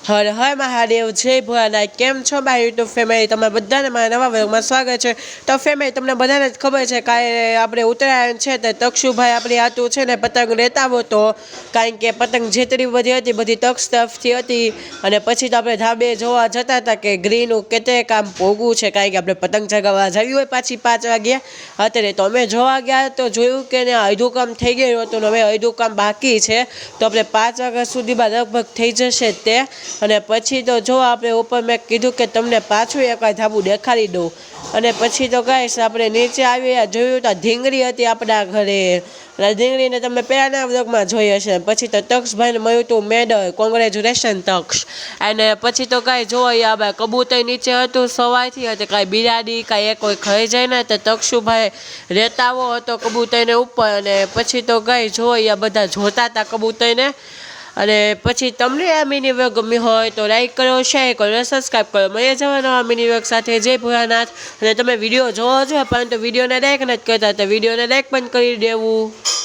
હર હર મહાદેવ જય ભોળાનાથ કેમ છો મારી યુટ્યુબ ફેમિલી તમે બધાને મારા નવા વર્ગમાં સ્વાગત છે તો ફેમિલી તમને બધાને જ ખબર છે કાલે આપણે ઉત્તરાયણ છે તે તક્ષુભાઈ આપણી આતું છે ને પતંગ લેતા આવો તો કારણ કે પતંગ જેટલી બધી હતી બધી તક્ષ તરફથી હતી અને પછી તો આપણે ધાબે જોવા જતા હતા કે ગ્રીનું કેતે કામ ભોગવું છે કારણ કે આપણે પતંગ ચગાવવા જવી હોય પાછી 5 વાગ્યા અત્યારે તો અમે જોવા ગયા તો જોયું કે ને અડધું કામ થઈ ગયું હતું ને હવે અડધું કામ બાકી છે તો આપણે 5 વાગ્યા સુધીમાં લગભગ થઈ જશે તે અને પછી તો જો આપણે ઉપર મેં કીધું કે તમને પાછું એકવાર ધાબુ દેખાડી દઉં અને પછી તો ગાઈસ આપણે નીચે આવ્યા જોયું તો ઢીંગરી હતી આપણા ઘરે અને ઢીંગરીને તમે પહેલાંના વ્લોગમાં જોઈ હશે પછી તો તક્ષભાઈને મળ્યું હતું મેડલ કોંગ્રેચ્યુલેશન તક્ષ અને પછી તો કાંઈ જોઈ આપણે કબૂતર નીચે હતું સવારથી હતી કાંઈ બિલાડી કાંઈ કોઈ ખાઈ જાય ને તો તક્ષુભાઈ રેતાવો હતો કબૂતરને ઉપર અને પછી તો કાંઈ જોઈ આ બધા જોતા હતા કબૂતરને અને પછી તમને આ મિની વ્લોગ ગમ્યો હોય તો લાઈક કરો શેર કરો સબસ્ક્રાઈબ કરો મળીએ જવાનો આ મિની વ્લોગ સાથે જય ભોળાનાથ અને તમે વિડીયો જોવો છો પરંતુ વિડીયોને લાઈક નથી કરતા તો વિડીયોને લાઈક પણ કરી દેવું।